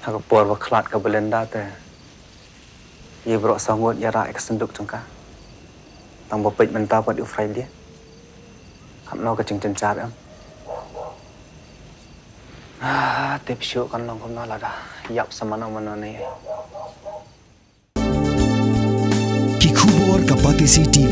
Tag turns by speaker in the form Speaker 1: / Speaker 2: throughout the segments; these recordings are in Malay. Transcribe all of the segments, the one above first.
Speaker 1: Aku por waklat ke Belanda te. Ia berok sangut ya rak kesenduk tengka. Tang bopet mentah pada Friday. Kam no ke cing car am. Tip syuk kan long kam no lada. Yap sama no mana ni.
Speaker 2: Kikubor Kapatisi TV.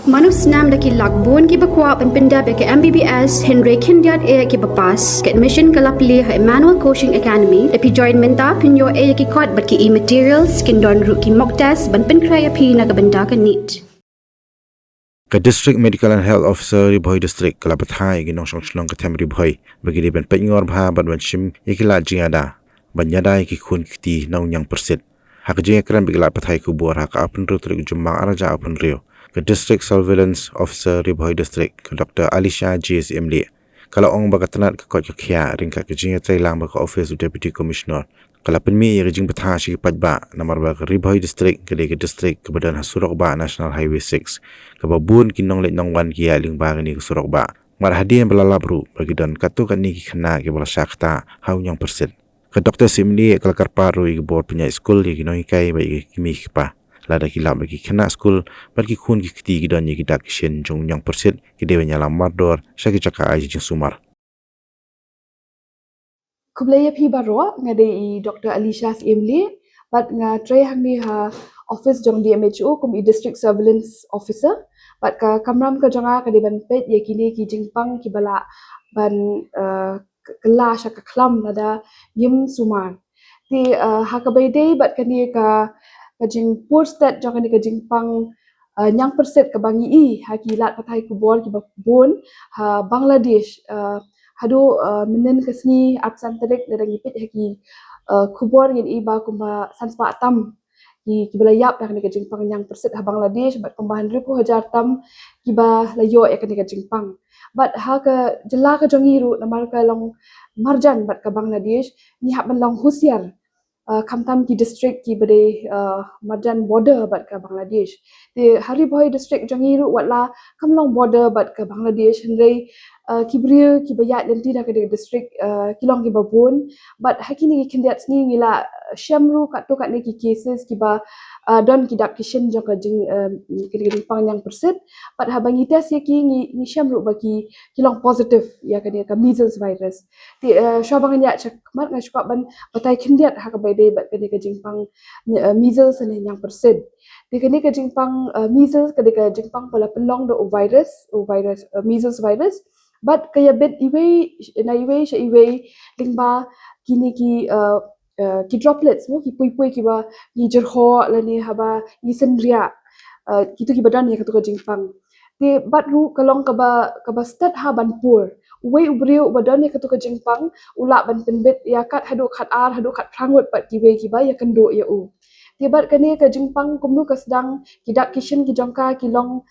Speaker 3: Manus nam daki lakbon ki bakwa penpinda beke MBBS Henry Kindiat e ki bapas ke admission kalapli ha Emmanuel Coaching Academy epi join menta pinyo e ki kot bat ki e-materials kin don ru ki mock test ban pen kraya pi na kabenda ka neat.
Speaker 4: Ka District Medical and Health Officer Ribhoy District kalapathai ginong songslong ka tem Ribhoy bagi di ben penyor bha ban shim ikila jingada banyada ki khun kiti nau nyang persit hak jinga kran bigla pathai ku bor hak apun rutrik jumma araja apun rio ka District Surveillance Officer Ribhoy District ka Dr. Alisha GSMD kala ong bagatanat ka kot khia ringka ka jinga trailang ba ka Office of Deputy Commissioner kala penmi ya jing patha shi pajba namar ba Ribhoy District ka district ka badan hasurok ba National Highway 6 ka babun kinong le nong wan kia ling ba ni surok ba mar hadian balalabru bagi dan katu kan ni khna ke bala sakta hau nyang persen ka Dr. Simli kala karparu i bor punya school ki noi kai ba kimi pa lada ki lam ki khna school bagi khun ki kiti gi dan ki dak shen jong nyang persen ki dewe nyala mardor saki chaka ai jing sumar
Speaker 5: Kublaya pi baro ngade i Dr. Alisha Emli but nga tray hangni ha office jong DMHO kum i district surveillance officer but ka kamram ka jonga ka ban pet ye kini ki jingpang ki bala ban kala sha ka klam lada yim sumar ti ha ka baydei but kani ka jing postat jong ni ka jingpang nyang perset ka bangi i ha ki lat pathai ku bor ki bon ha Bangladesh hado menen kasni absanterik ladang ipit haki kubor ngin iba kumba sanspa tam ki belayap dak ni ka jingpang yang persit ha Bangladesh bat kumbahan 1000 tam kiba layo ya ka ni ka jingpang bat ha ka jela ka jongiru namar ka long marjan bat ka Bangladesh ni hak ban long husiar kamtam ki district ki bade marjan border bat ka Bangladesh te hari boy district jongiru watla kamlong border bat ka Bangladesh henrei kibriu ki bayat lenti dak ka district kilong ki babun but hakini ki kendiat ni ngila shamru kat to kat ni ki cases ki ba don ki dak kishin jong ka jing ki pang yang persit but ha bangi test ye ki ni shamru bagi kilong positive ya ka ni ka measles virus ti shobang nya chakmat nga shkwa ban batai kendiat ha ka baide bat ka ni ka jing pang measles ni yang persit ti ka ni ka jing pang measles ka ni ka jing pang pala pelong do virus measles virus but kaya bit iwe na iwe sha iwe lingba kini ki droplets mo ki pui ki ba ni jerho la ni haba ni sendria kitu ki badan ya katu ka jingpang te bat ru kalong ka ba stat ha ban pur we ubriu badan ya katu ka jingpang ula ban penbet ya kat hadu khat ar hadu khat prangut pat ki we ki ba ya kendo ya u tibat kani ka jingpang kumnu ka sedang kidak kishin ki jongka kilong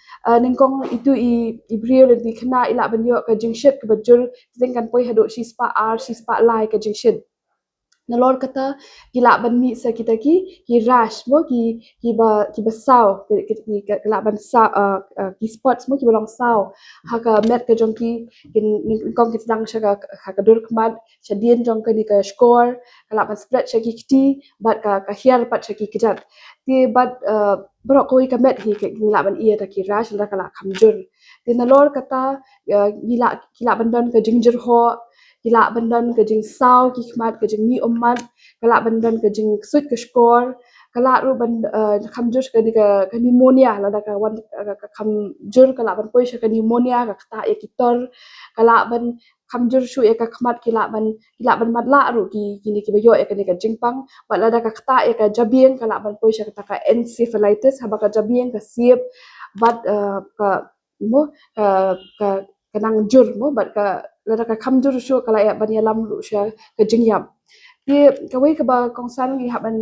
Speaker 5: ningkong itu i brio di khna ila banyo ka jingshit ka bajur tingkan poi hado shispa ar shispa lai ka jingshit nalor kata gila ban mi sa kita ki rash mo ki ba saw ki gila ban saw ki spots mo ki bolong saw ha ka met ka jongki kong ki sedang sha ka dur kmat shadien jong ka ni ka score kala ban spread sha ki kiti bat ka hiar pat sha ki kijat ti bat bro koi ka met hi gila ban ia ta ki rash la kala khamjur ti nalor kata gila ban don ka jingjur ho kila bandan ke jing saw ki khmat ke jing mi ummat kala bandan ke jing sut ke skor kala ru ban khamjur ke ni ka pneumonia la da ka wan ka khamjur kala ban poi ka pneumonia ka kata ya kitor kala ban khamjur shu ya ka khmat kila ban matla ru ki ni ki bayo ya ka ni ka jingpang bala da ka kata ya ka jabien kala ban poi ka ta ka encephalitis haba ka jabien ka siep bat ka mo ka kanang jur mo bat ka lada ka khamjur shu kala ya ban yalam ru sha ka jingyam ye kawai ka ba kongsan gi haban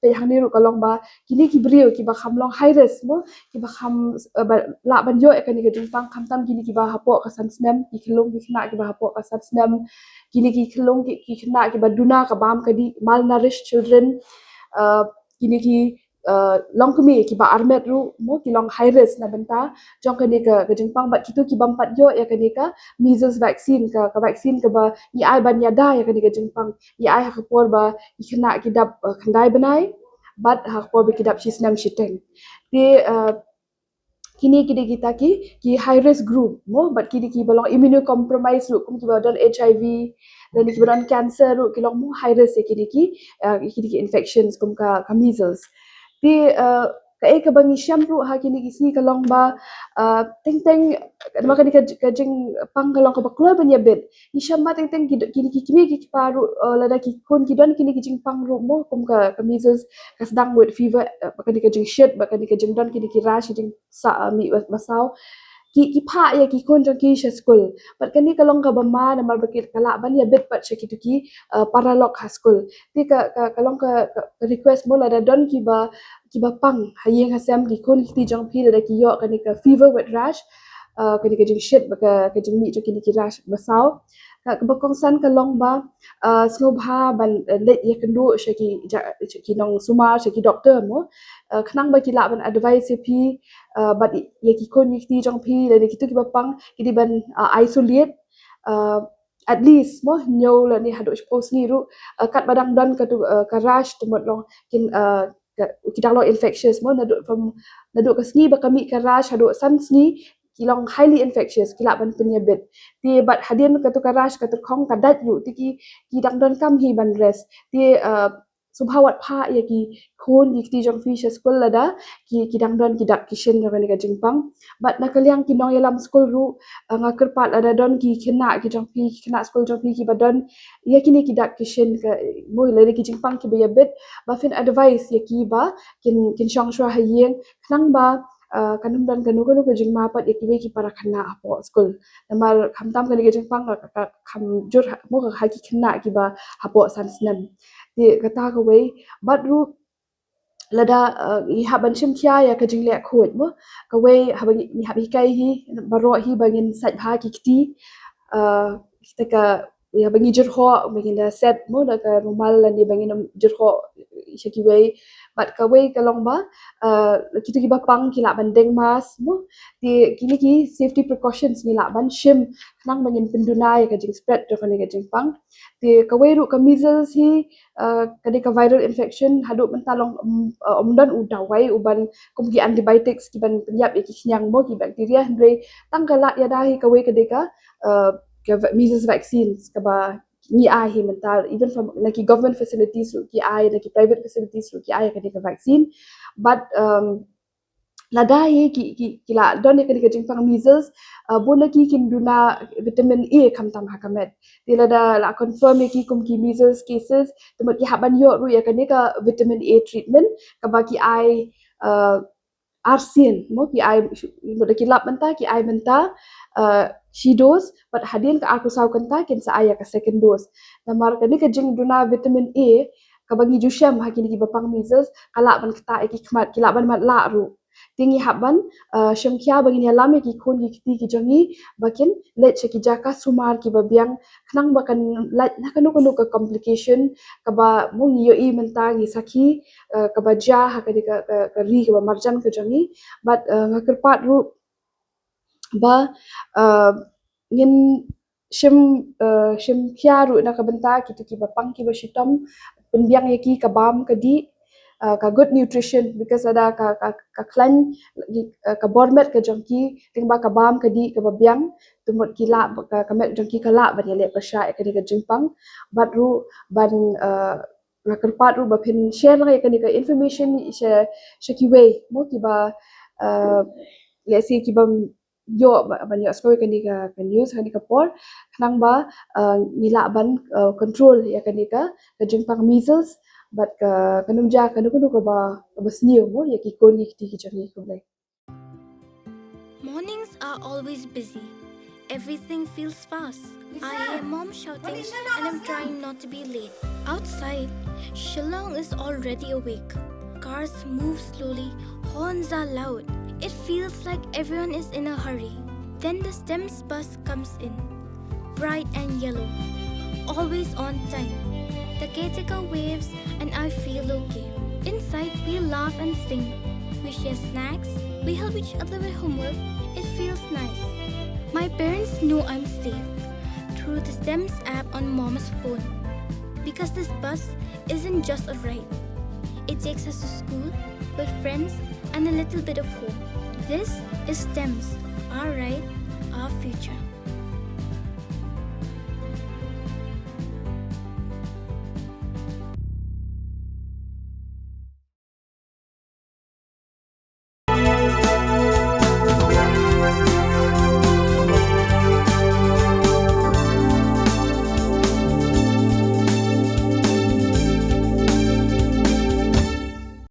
Speaker 5: pe hangni ru kalong ba kini ki brio ki ba khamlong high risk mo ki ba kham la ban yo ka ni ka jingpang khamtam kini ki ba hapo ka sansnem ki khilong ki khna ki ba hapo ka sansnem kini ki khilong ki khna ki ba duna ka bam ka di malnourished children kini ki long kami ki ba armet ru mo ki long high risk na benta jong kani ka jingpang bat kitu ki bampat yo ya kani ka measles vaccine ka vaccine ka ba ni ai ban ya da ya kani ka jingpang ni ai ha por ba ikna ki dap khandai banai bat ha por bi ki dap shisnam shiteng ti kini kita ki high risk group mo but kini ki balong immunocompromised ru kum ki ba don HIV dan ki ba don cancer ru ki long mo high risk kini ki infections kum ka measles ti ka bangi syam ru ha kini ki si ka long ba teng maka ni ka jing pang ka long ka ba keluar banya bed ni syam ma teng kini ki paru lada ki kon ki don kini ki jing pang ru mo kum ka measles ka sedang with fever maka ni ka jing shit maka ni ka jing don kini ki rash jing sa mi basau ki pha ya ki kon jang ki sha school but kani ka long ka ba ma na mal bakit kala ban ya bed pat ki tu ki paralog ha school ti ka long ka request mo la da don ki ba pang hayeng ha sam ki kon ki jang phi da ki yo kani ka fever with rash kani ka jing shit baka ka jing mi jo kini ki rash basau ka ba kongsan ka long ba snobha ban let ya kendu ki nong suma ki doctor mo khnang ba ki la ban advice pi but ya ki kon ki jong pi le ki tu ki ba pang ki di ban isolate at least mo nyo la ni hadu post ni ru kat badang don ka tu ka rash tu mod long kin kita lo infectious mo nadu ka sngi ba kami ka rash hadu san sngi kilong highly infectious kila ban penyebit ti bat hadian ka tu ka rash ka tu khong ka dat yu ti ki dang don kam hi ban rest ti subhawat pha ya ki khon ki ti jong fish school la da ki dang don ki dak kishin ra ni ka jingpang but na kalyang ki nong yalam school ru nga kerpat ada don ki khina ki jong pi khina school jong pi ki badon ya kini ki dak kishin ka mo le ki jingpang ki ba bit ba fin advice ya ki ba kin shong shwa hayeng khang ba kanum dan kanu ka jing ma pat ek ki para khana apo school namal khamtam ka jing pang ka kham jur mo ka ha ki khna ki ba apo san snam ti kata ka wei but ru lada i haban shim kya ya ka jing le khot mo ka wei habi kai hi baro hi bangin sat bha ki ti kita ka ya bangi jur ho bangin da set mo da ka rumal la ni bangin jur ho shaki wei but ka wei ka long ba kitu ki ba pang ki la ban deng mas mo ti kini ki safety precautions ni la ban shim nang bangin penduna ya ka jing spread to ka ni ka jing pang ti ka wei ru ka measles hi ka de ka viral infection hadu ban talong omdan u dawai uban kum ki antibiotics ki ban penyap ki nyang mo ki bacteria hre tang ka la ya da hi ka wei ka de ka measles vaccines ka ba ni ai hi mental even from like government facilities ki ai like private facilities ki ai ka de vaccine but lada hi ki la don ka de jing pang measles bona ki kin duna vitamin A kham tam ha kamet ti lada la confirm ki kum ki measles cases to ki haban yo ru ya ka ne ka vitamin A treatment ka ba ki ai arsin mo ki ai mo ki lap menta ki ai menta she dose but hadin ka aku saw kanta kin sa aya ka second dose namar ka ni ka jing duna vitamin A ka bangi jusham ha kini ki bapang measles kala ban kata ki khmat kila ban mat la ru tingi haban shamkya bagi ni alame ki khon ki ki jangi bakin let ki jaka sumar ki babiang khnang bakan na kanu ka complication ka ba mung yo I menta ngi sakhi ka ba ja ha ka ri ka marjan ka jangi but ngakerpat ru ba ngin shim kya ru na ka benta ki bapang ki ba shitam penbiang yaki ka bam ka di ka good nutrition because ada ka klan ka bormet ka jongki tingba ka bam ka di ka babiang tumot kila ka mek jongki kala ban yale pasha ka ni ka jingpang but ru ban ngakerpat ru ba phin share la ka ni ka information shaki way mo ki ba let's say ki bam yo ban yo spoil ka ni ka news ka ni ka por nang ba nila ban control ya ka ni ka jingpang measles but kanum ja kanu ka ba snew mo ya ki kon ki jani ko lai.
Speaker 6: Mornings are always busy. Everything feels fast. I hear mom shouting and I'm trying not to be late. Outside, Shillong is already awake. Cars move slowly, horns are loud. It feels like everyone is in a hurry. Then the STEMS bus comes in, bright and yellow, always on time. The caretaker waves and I feel okay. Inside, we laugh and sing. We share snacks. We help each other with homework. It feels nice. My parents know I'm safe through the STEMS app on Mom's phone. Because this bus isn't just a ride. It takes us to school with friends and a little bit of hope. This is STEMS, our ride, our future.